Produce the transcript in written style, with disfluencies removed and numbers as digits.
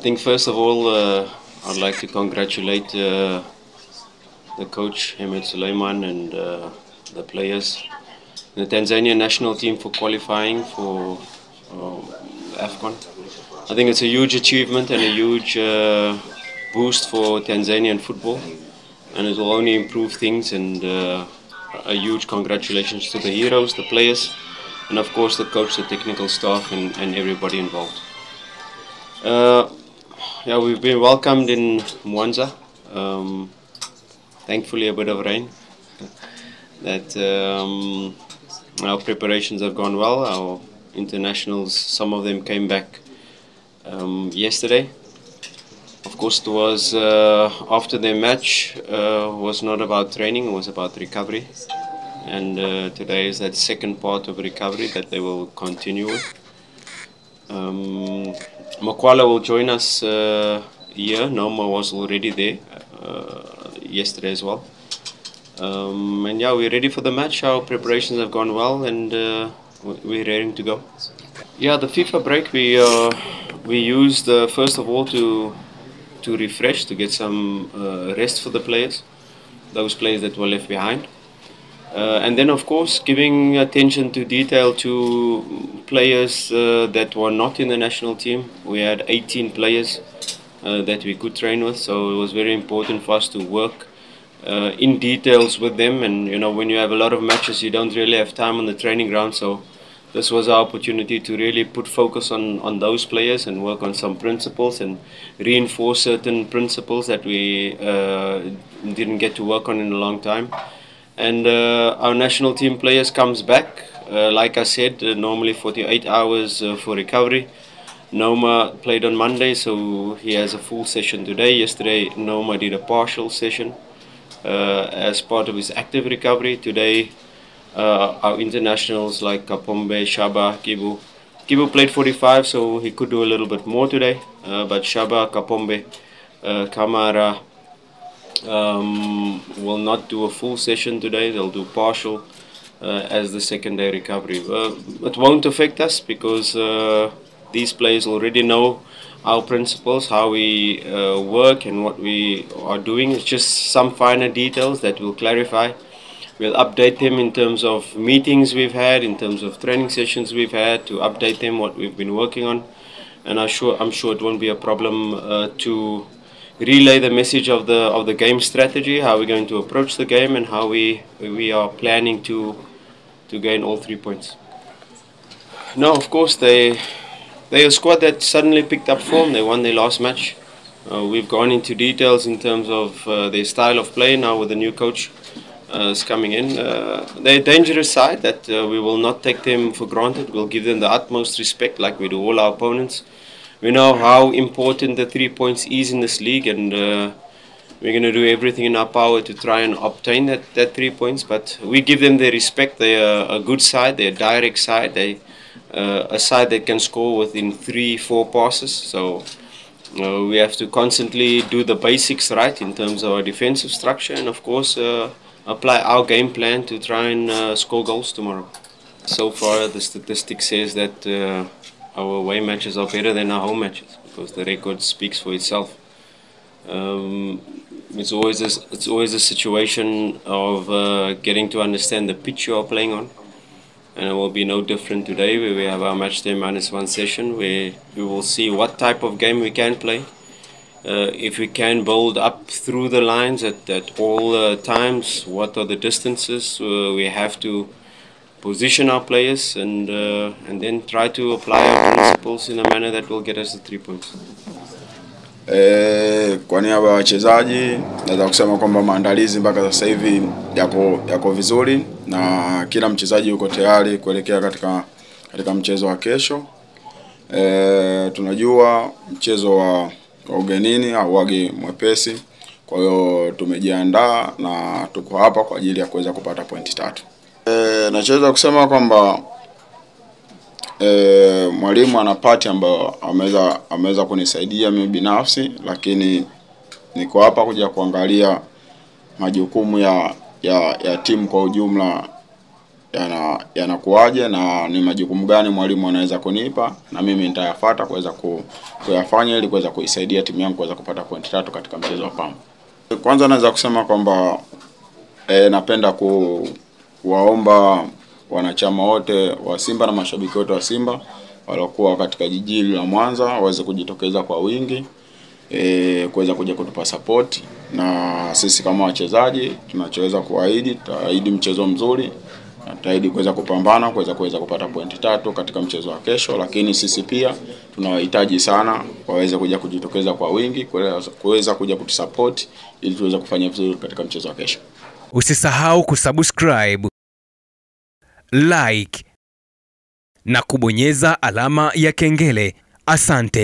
think first of all, I'd like to congratulate the coach, Ahmed Suleiman, and the players, the Tanzanian national team for qualifying for AFCON. I think it's a huge achievement and a huge boost for Tanzanian football, and it will only improve things. And a huge congratulations to the heroes, the players, and of course the coach, the technical staff, and everybody involved. Yeah, we've been welcomed in Mwanza. Thankfully, a bit of rain. That our preparations have gone well. Our internationals, some of them came back yesterday. Of course, it was after their match. Was not about training; it was about recovery. And today is that second part of recovery that they will continue with. Makwala will join us here. Noma was already there yesterday as well. And yeah, we're ready for the match. Our preparations have gone well, and we're ready to go. Yeah, the FIFA break we used first of all to refresh, to get some rest for the players, those players that were left behind. And then, of course, giving attention to detail to players that were not in the national team. We had 18 players that we could train with, so it was very important for us to work in details with them. And you know, when you have a lot of matches, you don't really have time on the training ground. So this was our opportunity to really put focus on those players and work on some principles and reinforce certain principles that we didn't get to work on in a long time. And our national team players comes back, like I said, normally 48 hours for recovery. Noma played on Monday, so he has a full session today. Yesterday, Noma did a partial session as part of his active recovery. Today, our internationals like Kapombe, Shaba, Kibu. Kibu played 45, so he could do a little bit more today. But Shaba, Kapombe, Kamara, will not do a full session today. They'll do partial as the second day recovery. It won't affect us because these players already know our principles, how we work and what we are doing. It's just some finer details that we'll clarify. We'll update them in terms of meetings we've had, in terms of training sessions we've had, to update them what we've been working on. And I'm sure it won't be a problem to relay the message of the game strategy, how we're going to approach the game, and how we are planning to gain all 3 points. No, of course they're a squad that suddenly picked up form. They won their last match. We've gone into details in terms of their style of play now with the new coach is coming in. They're a dangerous side that we will not take them for granted. We'll give them the utmost respect like we do all our opponents. We know how important the 3 points is in this league, and we're going to do everything in our power to try and obtain that 3 points. But we give them their respect. They're a good side. They're a direct side. They're a side that can score within 3-4 passes. So we have to constantly do the basics right in terms of our defensive structure, and of course apply our game plan to try and score goals tomorrow. So far, the statistic says that our away matches are better than our home matches because the record speaks for itself. It's always a situation of getting to understand the pitch you are playing on, and it will be no different today, where we have our match day -1 session, where we will see what type of game we can play. If we can build up through the lines at all times, what are the distances we have to position our players, and then try to apply our principles in a manner that will get us the 3 points. Kwa niaba ya wachezaji naweza kusema kwamba maandalizi mpaka sasa hivi yako vizuri, na kila mchezaji yuko tayari kuelekea katika mchezo wa kesho. Tunajua mchezo wa ugenini hauagi mwepesi, kwa hiyo tumejiandaa na tuko hapa kwa ajili ya kuweza kupata pointi 3. Nachoweza kusema kwamba mwalimu ana part ambayo ameweza kunisaidia mimi binafsi, lakini niko hapa kuja kuangalia majukumu ya timu kwa ujumla yanakuaje na ni majukumu gani mwalimu anaweza kunipa, na mimi nitayafuata kuweza kuyafanya ili kuweza kuisaidia timu yangu kuweza kupata pointi 3 katika mchezo wa Pamba. Kwanza naweza kusema kwamba napenda kuwaomba wanachama wote wa Simba na mashabiki wote wa Simba waliokuwa katika jiji la Mwanza waweze kujitokeza kwa wingi kuweza kuja kutupa support, na sisi kama wachezaji tunachoweza kuahidi, tutaahidi mchezo mzuri na tutaahidi kuweza kupambana kuweza kupata pointi 3 katika mchezo wa kesho, lakini sisi pia tunawahitaji sana waweze kuja kujitokeza kwa wingi kuweza kuja kutusupport ili tuweze kufanya vizuri katika mchezo wa kesho. Usisahau kusubscribe, like na kubonyeza alama ya kengele. Asante.